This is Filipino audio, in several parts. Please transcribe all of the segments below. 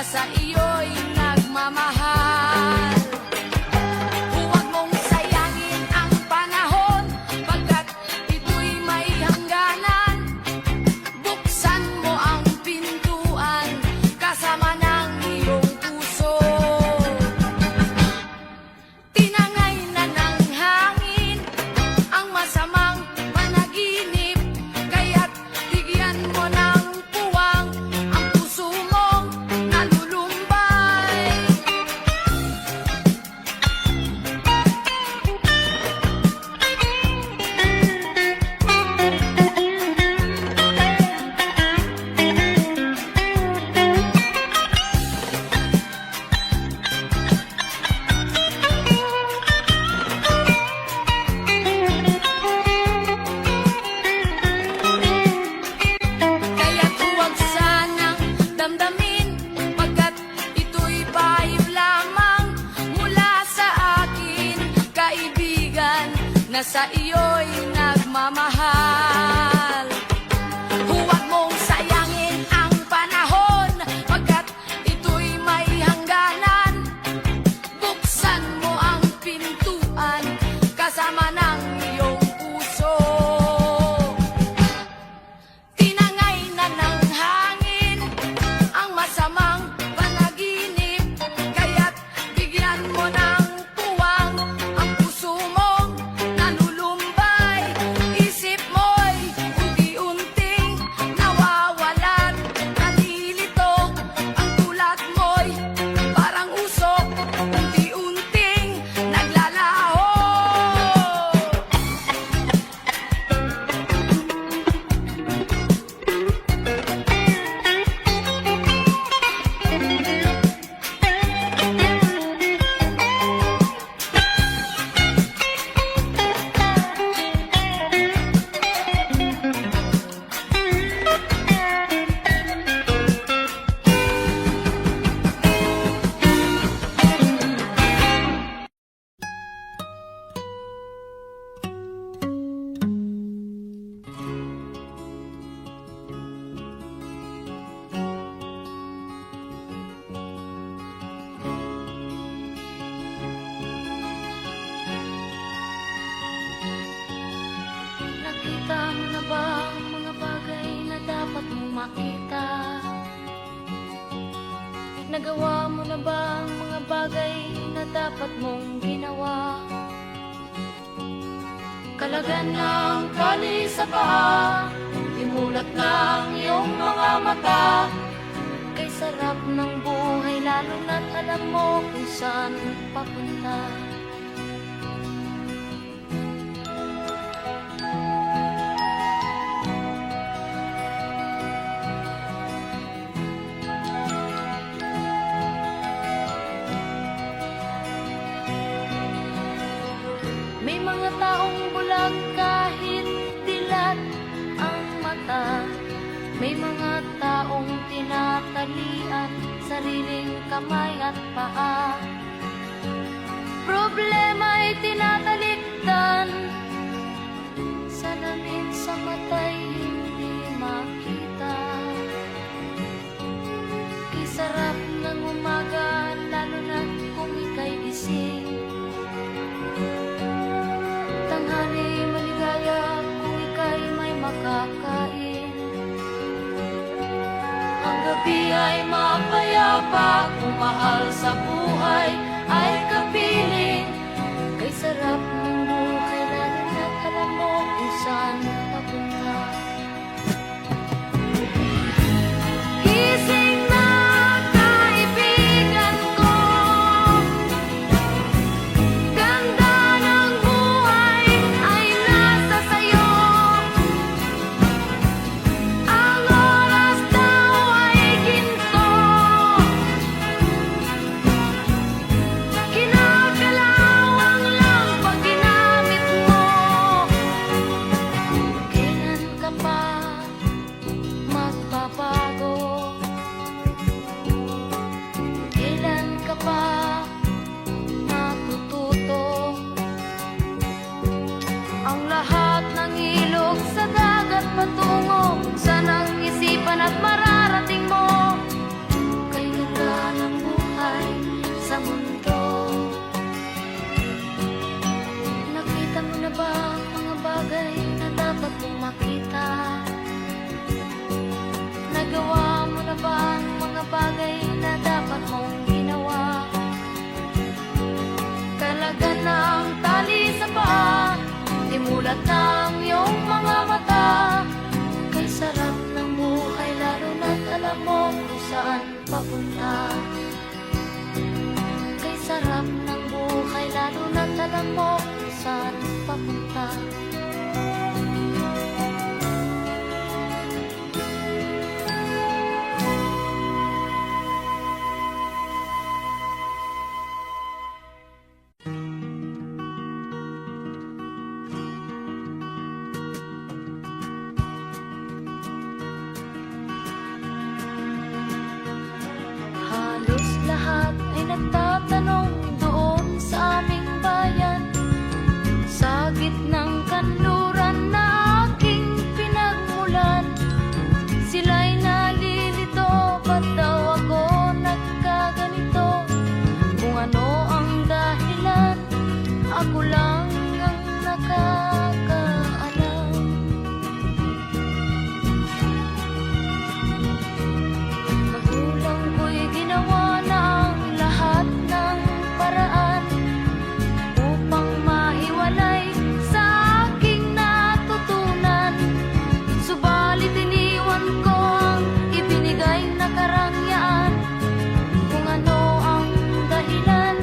sa iyo'y nagmamahal. Huwag mong sayangin ang panahon, pagkat ito'y may hangganan. Buksan mo ang pintuan, kasama ng iyong puso. Tinangay na ng hangin ang masamang panaginip, kaya't bigyan mo ng puwang ang puso mong nalulumbay. Kaya't huwag sanang damdamin, pagkat ito'y payo lamang mula sa akin, kaibigan, na sa iyo'y nagmamahal. Huwag mong sayangin ang panahon, pagkat ito'y may hangganan. Buksan mo ang pintuan, kasama ng iyong puso. Tinangay na ng hangin ang masamang panaginip, kaya't bigyan mo ng puwang ang puso mong nalulumbay. Isip mo'y unti-unting nawawalan, nalilito ang tulad mo'y parang usok, unti-unting naglalaho. Nakita mo na ba ang mga bagay na dapat mong makita? Nagawa mo na ba ang mga bagay na dapat mong ginawa? Kalagan ng tali sa paa, imulat ng iyong mga mata. Kay sarap ng buhay, lalo na't alam mo kung saan papunta. May mga taong bulag kahit dilat ang mata. May mga taong tinatalian sariling kamay at paa. Problema'y tinatalikdan, salamin sa mata'y hindi makita. Kisarap ng umaga, lalo na kung ika'y gising. Tanghali maligaya kung ika'y may makakain. Ang gabi ay mapayapa kung mahal sa buhay ay kapiling. Kay sarap ng buhay, lalo na't alam mo kung saan papunta. Gising na kaibigan ko, ganda ng buhay ay nasa sayo. Ang oras daw ay ginto, bagay na dapat mong ginawa. Kalagan ng tali sa paa, imulat ng iyong mga mata. Kay sarap ng buhay lalo na't alam mo kung saan papunta. Kay sarap ng buhay lalo na't alam mo kung saan papunta. Halos lahat ay nagtatanong doon sa aming bayan, sa gitnang kanluran na aking pinagmulan. Sila'y nalilito, ba't daw ako nagkaganito? Kung ano ang dahilan, ako lang ang nakakaalam. Magulang ko'y ginawa na ang lahat ng paraan upang mahiwalay sa aking natutunan. Subalit iniwan ko ang ibinigay na karangyaan. Kung ano ang dahilan,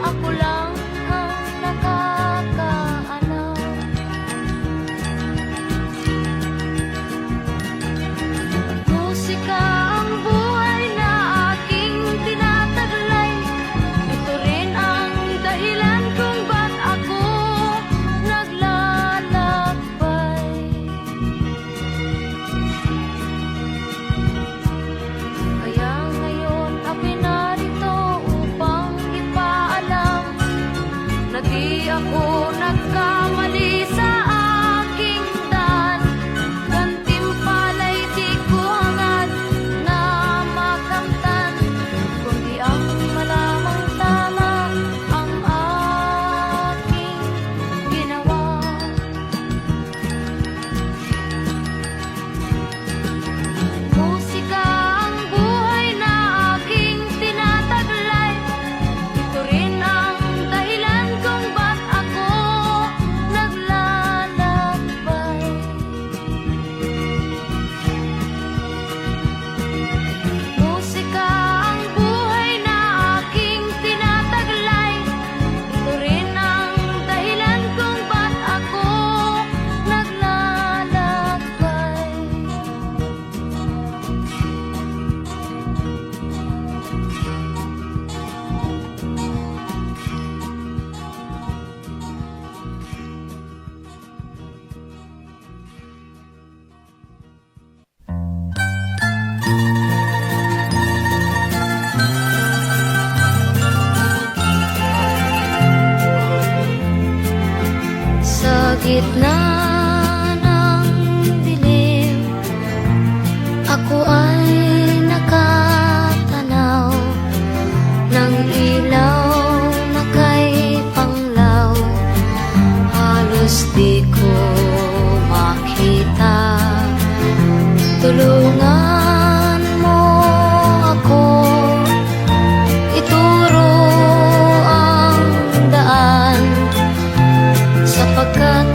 ako lang ang nakakaalam. Musika ang buhay na aking tinataglay. Ito rin ang dahilan kung ba't ako naglalakbay. Kaya ngayon ako'y narito upang ipaalam na di ako nagkamali sa aking daan. Gantimpala'y di ko hangad na makamtan, kundi ang malamang tama ang aking ginawa. Musika ang buhay na aking tinataglay. Ito rin ang dahilan kung ba't ako naglalakbay. Musika ang buhay na aking tinataglay. Ito rin ang dahilan kung ba't ako naglalakbay. Sa gitna ng dilim, ako ay nakatanaw ng ilaw na kay panglaw. Halos di ko makita. Tulungan mo ako, ituro ang daan, sapagkat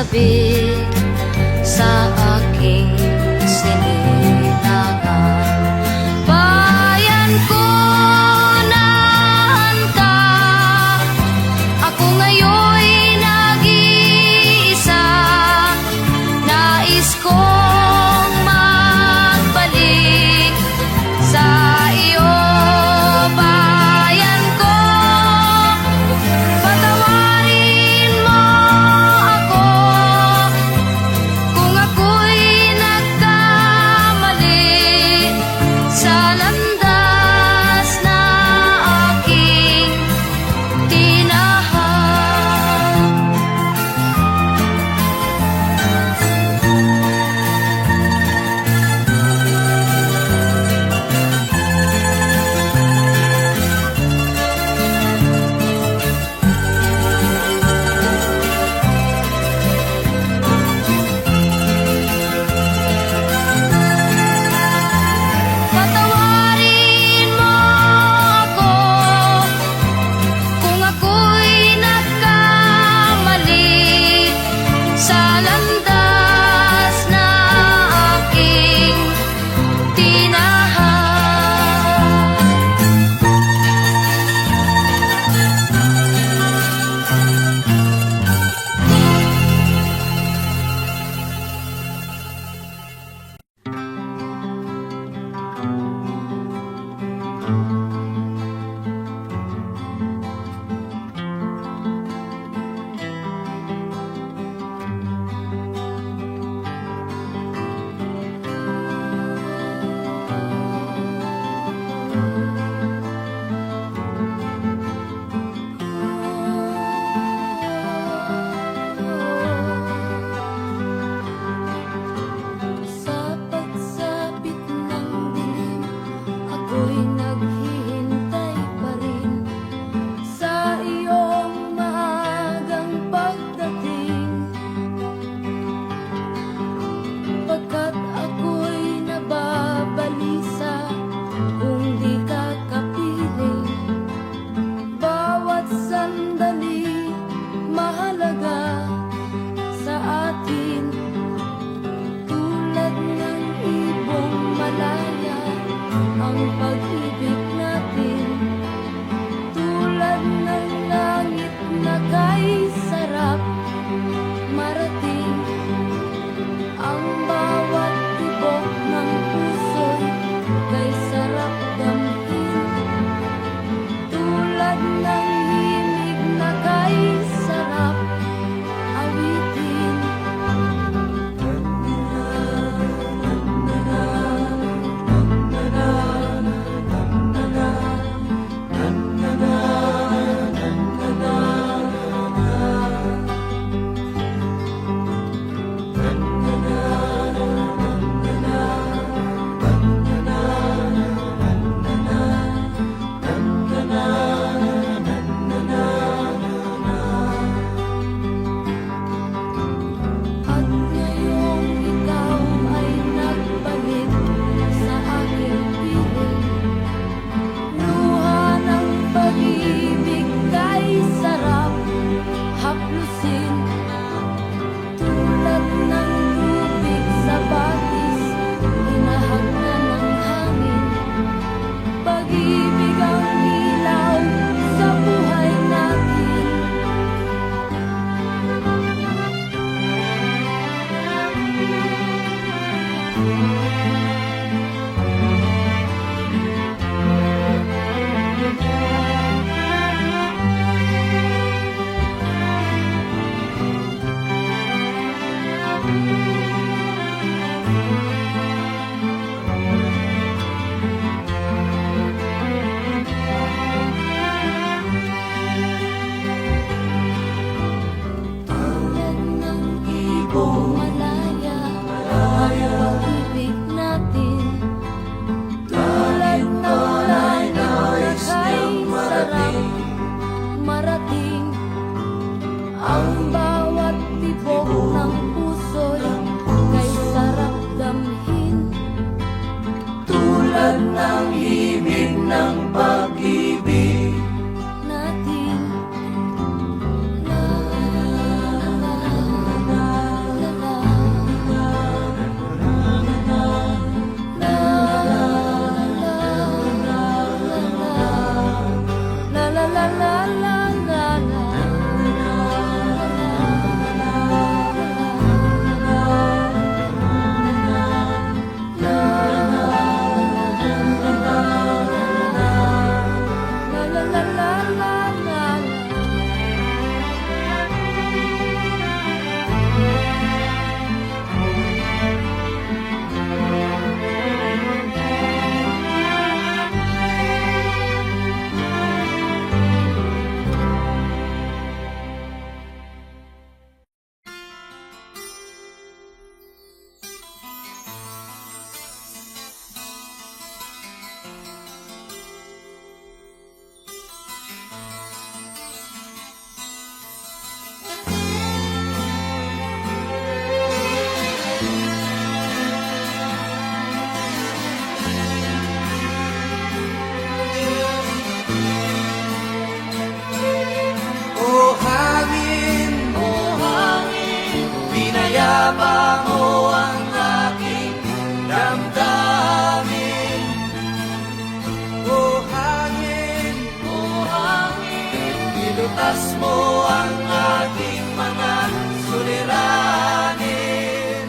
sabik sa aking sinilangan. Bayan ko, nahan ka, ako ngayon'y nag-iisa. Nais kong magbalik sa iyo, bayan ko. Patawarin mo ako kung ako'y nagkamali sa landas na aking tinahak. Patawarin mo ako kung ako'y nagkamali sa landas na aking tinahak. Sa pagsapit ng dilim, ako'y naghihintay pa rin sa iyong maagang pagdating. Pagkat ako'y nababalisa kung di ka kapiling. Bawat sandali mahalaga sa atin, tulad ng ibong malaya ang pag-ibig natin. Tulad ng langit na kay sarap marating, ang bawat tibok ng puso'y kay sarap damhin. Tulad ng himig na kay sarap awitin. At ngayong ikaw ay nagbalik sa aking piling, luha ng pag-ibig kay sarap haplusin. Tulad ng tubig sa batis, hinahag na ng hangin. Pag-ibig ang ilaw sa buhay natin. Tulad ng ibong malaya ang pag-ibig natin. Tulad ng langit na kay sarap marating, ang bawat tibok ng puso'y kay sarap damhin. Tulad ng himig ng pag-ibig natin. Na, na, na, na, Nilutas mo ang aking mga suliranin.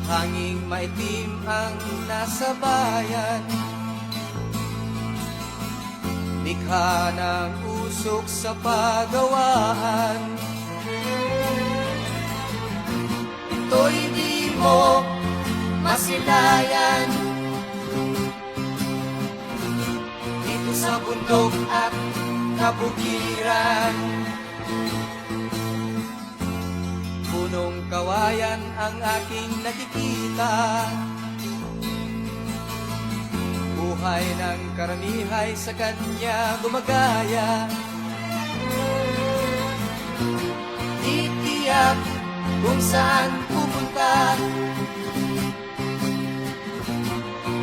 Hanging maitim ang nasa bayan, likha ng usok sa pagawaan. Ito'y di mo masilayan, dito sa bundok at kabukiran. Punong kawayan ang aking nakikita, buhay ng karamihay sa kanya gumagaya. Titiyak kung saan pupunta,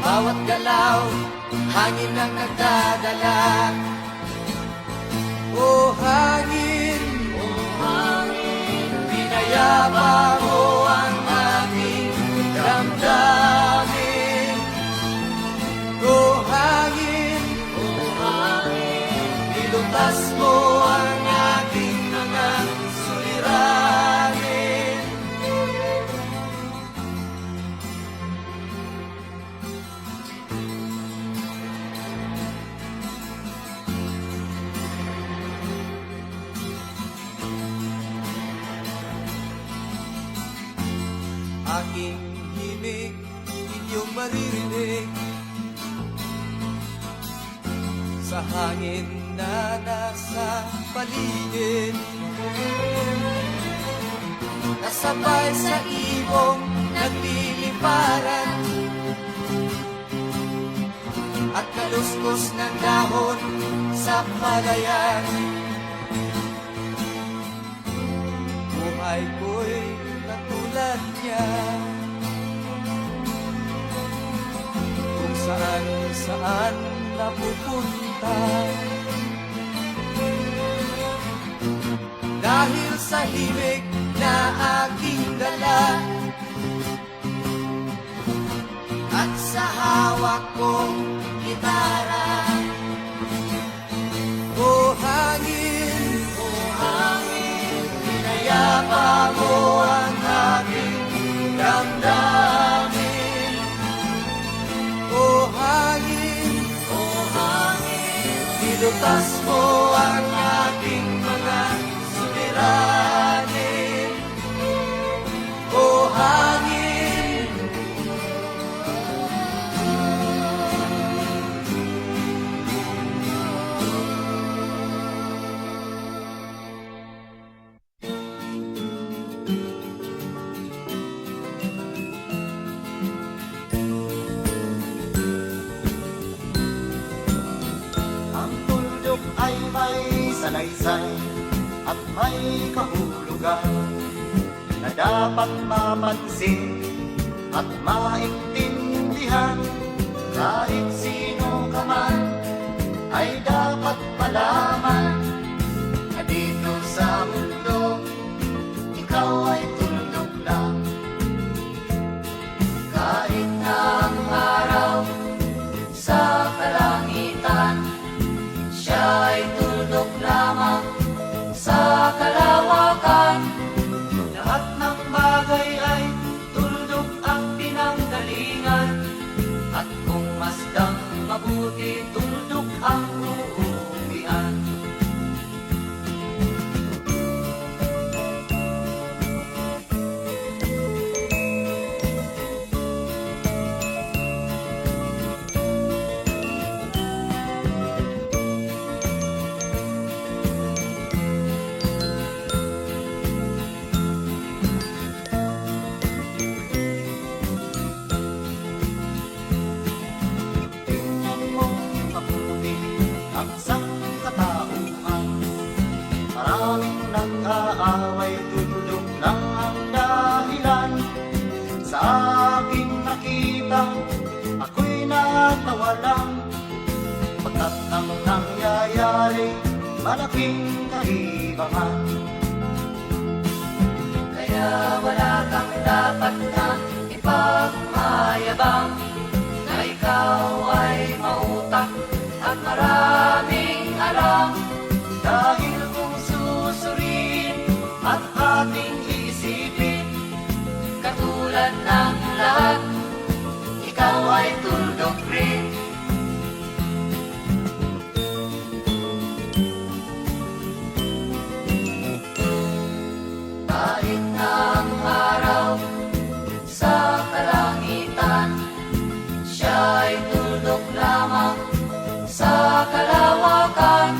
bawat galaw, hangin ang nagdadala. O hangin, pinayapa mo ang aking damdamin. O hangin, nilutas mo ang aking mga suliranin. Aking himig, inyong maririnig sa hangin na nasa paligid. Kasabay sa ibong nagliliparan at kaluskos ng dahon sa palayan. Buhay ko'y katulad niya, kung saan napupunta. Dahil sa himig na aking dala at sa hawak kong gitara. O hangin, pinayapa mo ang aking damdamin. O hangin, nilutas mo ang aking mga suliranin. O hangin, ang tuldok ay may salaysay at may kahulugan na dapat mapansin at maintindihan. Kahit sino ka man ay dapat malaman na dito sa mundo ikaw ay tuldok lang. Kahit na ang araw sa kalangitan, siya ay tuldok lamang sa kalawakan. lahat ng bagay ay tuldok ang pinanggalingan, At kung masdang mabuti, tuldok ang uuwian. Tingnan mong mabuti ang sangkatauhan. Maraming nag-aaway, tuldok lang ang dahilan. Sa aking nakita, ako'y natawa lang. Pagkat ang nangyayari, malaking kalibangan. Kaya wala kang dapat na ipagmayabang, na ikaw ay mautak at maraming alam. Dahil kung susuriin at ating isipin, Katulad ng lahat, ikaw ay tuldok rin. Kahit na ang araw sa kalangitan, siya ay tuldok lamang sa kalawakan.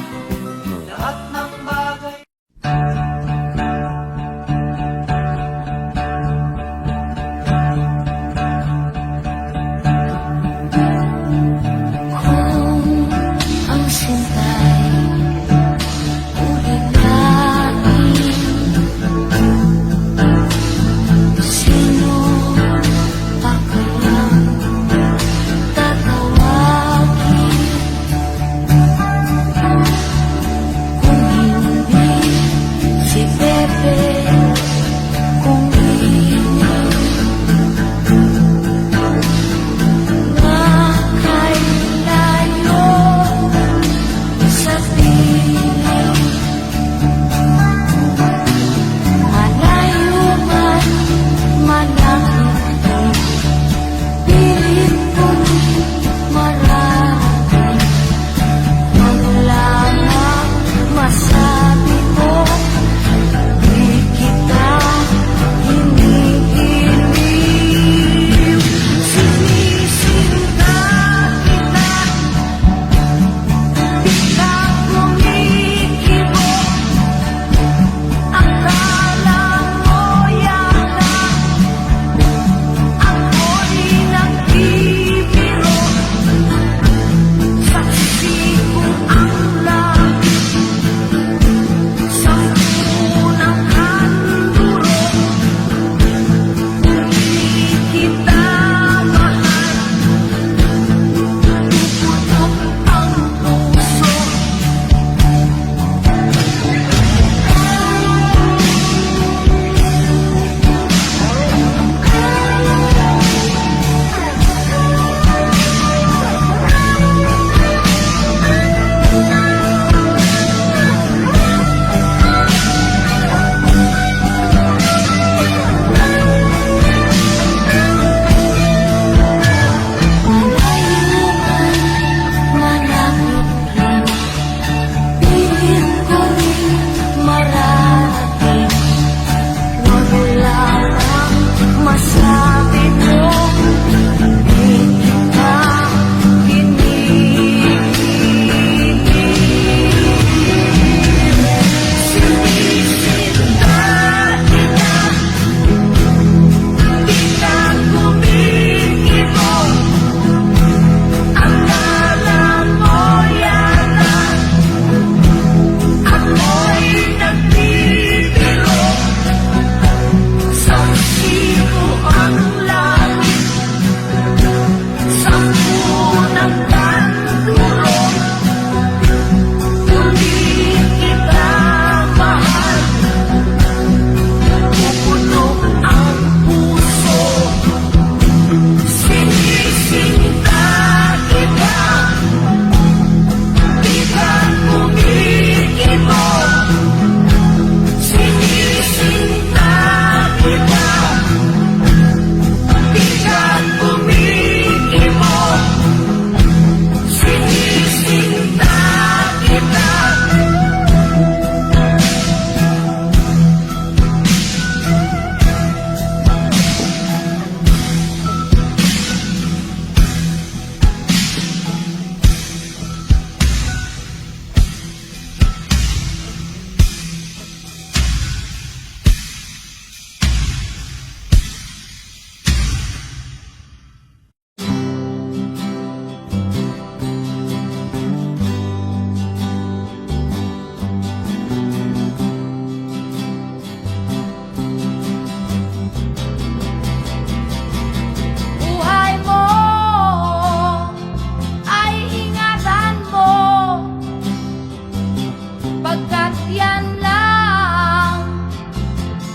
yan lang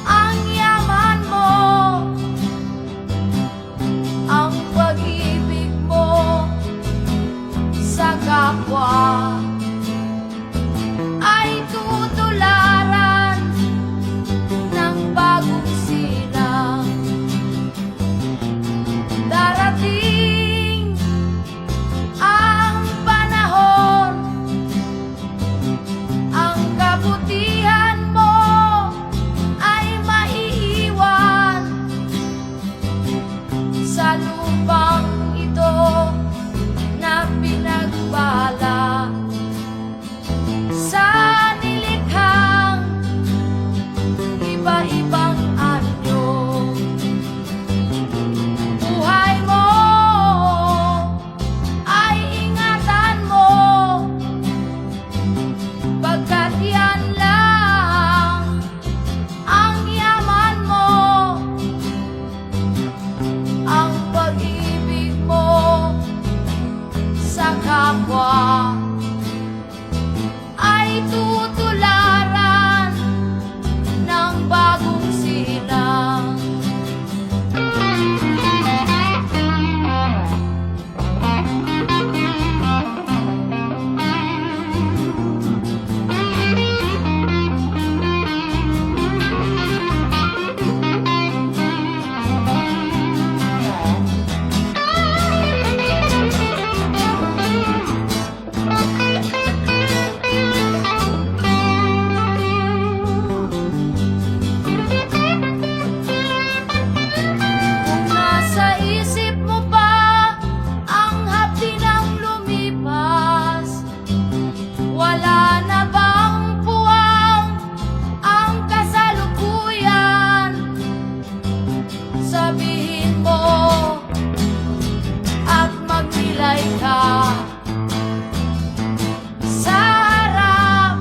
ang yaman mo, ang pag-ibig mo sa kapwa ay tutularan ng bagong silang. Darating ang panahon, ang kabutihan mo ay maiiwan sa lupang ito na pinagbala sa nilikhang iba-ibang anyo. Buhay mo ay ingatan mo, pagkat yan lang ang yaman mo, ang pag-ibig mo sa kapwa ay tutularan ng bagong silang. Kung nasa isip mo pa ang hapdi ng lumipas, wala na bang puwang ang kasalukuyan? Sabihin mo at magnilay ka sa harap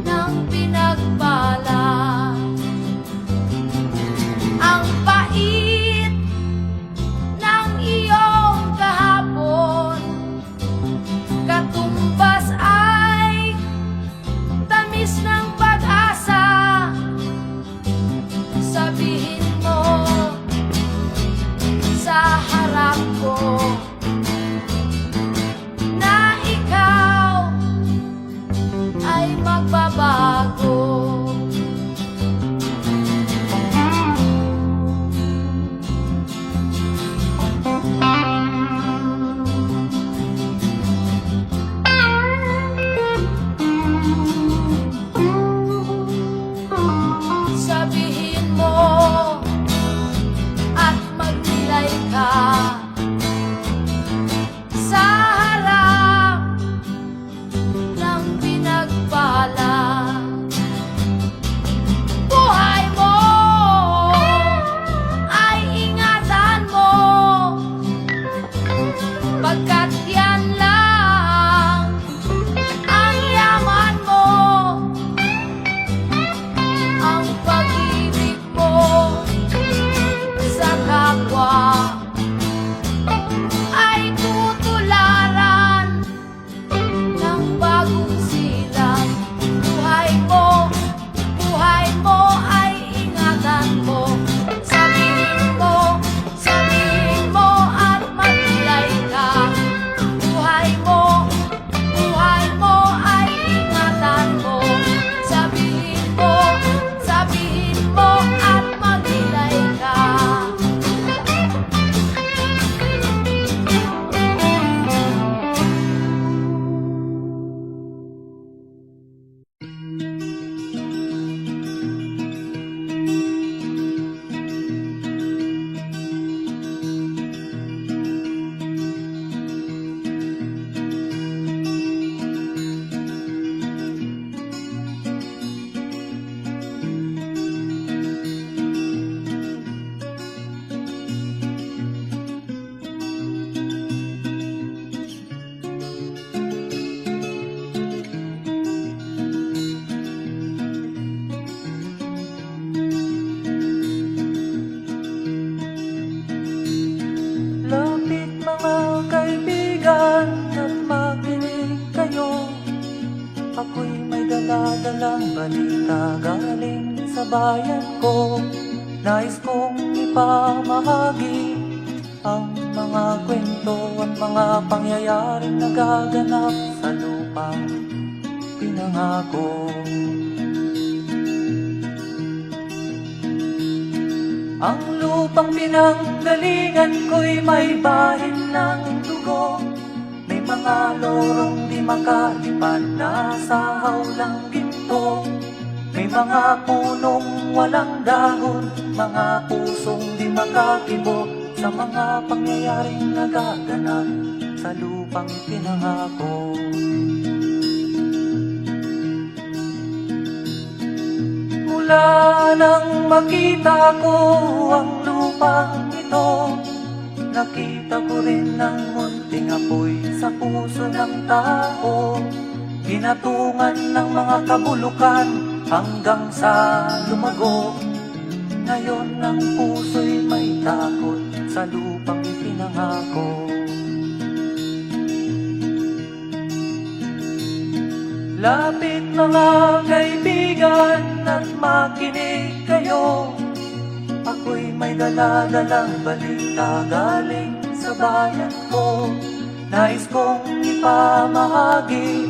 ng pinagbala. Ang pait ng iyong kahapon, katumbas ay tamis ng pag-asa. Sabihin mo sa harap ko na ikaw ay magbabago. Sabihin mo at magnilay ka sa harap ng pinagbala. dala-dalang balita galing sa bayan ko. Nais kong ipamahagi ang mga kwento at mga pangyayaring nagaganap sa lupang pinangako. Ang lupang pinanggalingan ko'y may bahin ng dugo. May mga lorong di makalipan na sa hawlang ginto. May mga punong walang dahon, mga pusong di makakibo sa mga pangyayaring nagaganap sa lupang pinangako. Mula nang makita ko ang lupang ito, nakita ko rin ang munting apoy sa puso ng tao. Ginatungan ng mga kabulukan hanggang sa lumago. Ngayon ang puso'y may takot sa lupang pinangako. Lapit mga kaibigan at makinig kayo. Ako'y may dala-dalang balita galing sa bayan ko. Nais kong ipamahagi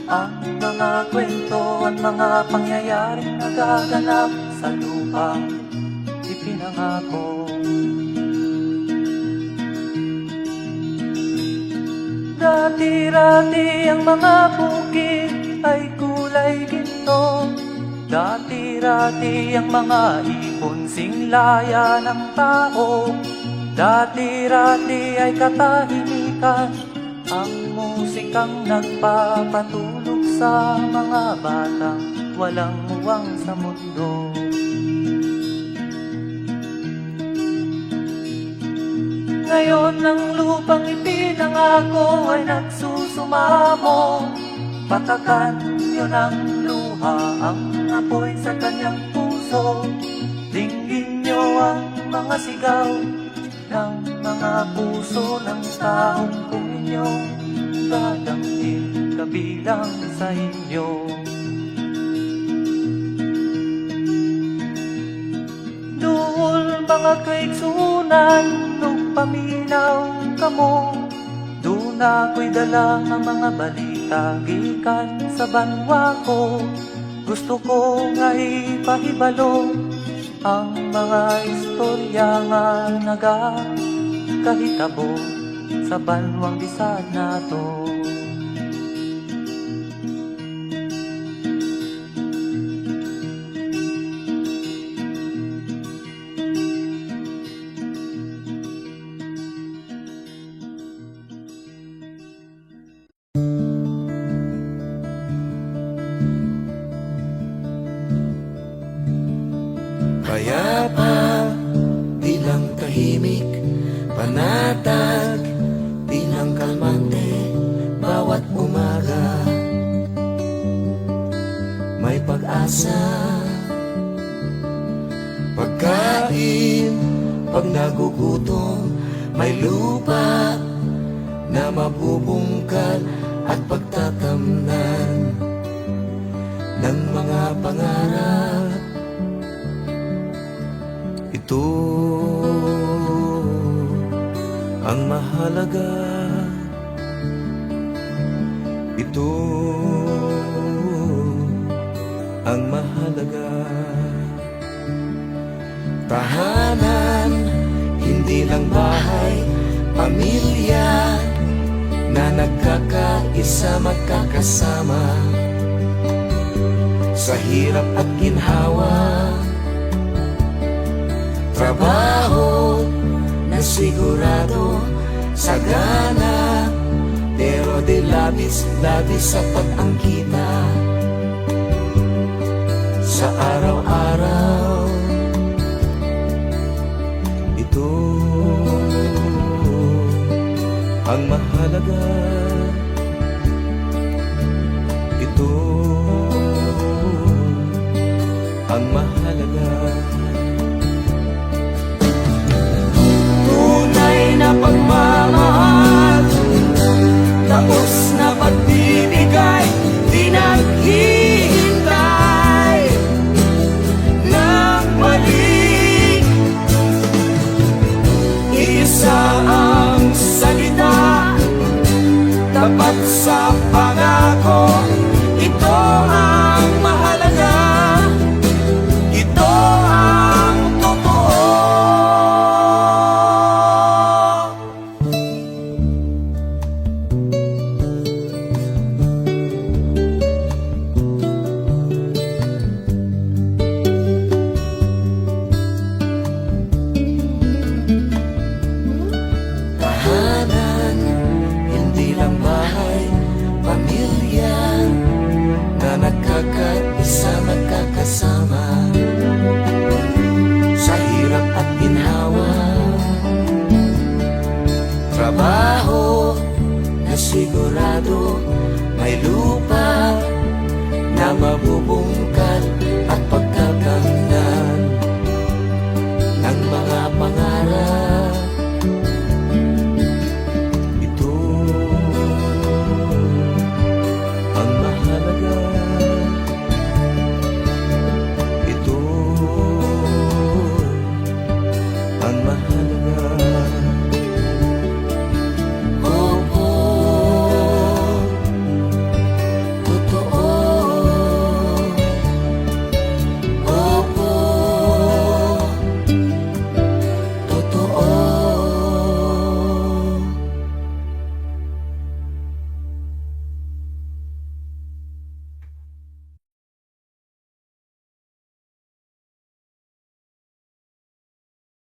ang mga kwento at mga pangyayaring nagaganap sa lupang ipinangako. Dati-rati ang mga bukid ay kulay ginto. Dati-rati ang mga ipon singlaya ng tao. Dati-rati ay katahimikan ang musikang nagpapatulog sa mga batang walang muwang sa mundo. Ngayon ang lupang ipinangako ay nagsusumamo. Patakan yun ang luha, ang apoy sa kanyang puso. Dinggin nyo ang mga sigaw ng mga puso ng taong kung inyong dadamhin kabilang sa inyo. Duol mga kaigsunan nung paminaw kamo. Doon ako'y dala ang mga balita gikan sa banwa ko. Gusto ko nga ipahibalo ang mga istorya nga nagakahitabo sa banwang bisag nato. Payapa, di lang tahimik, panatag, di lang kalmante, bawat umaga may pag-asa. Pagkain, pag nagugutom, may lupa na mabubungkal at pagtatamnan ng mga pangarap. Ito ang mahalaga. Ito ang mahalaga. Tahanan, hindi lang bahay, pamilya na nagkakaisa, magkakasama sa hirap at ginhawa. Trabaho na sigurado, sagana, pero di labis-labis sapat ang kita sa araw-araw. Ito ang mahalaga. Ito ang mahalaga.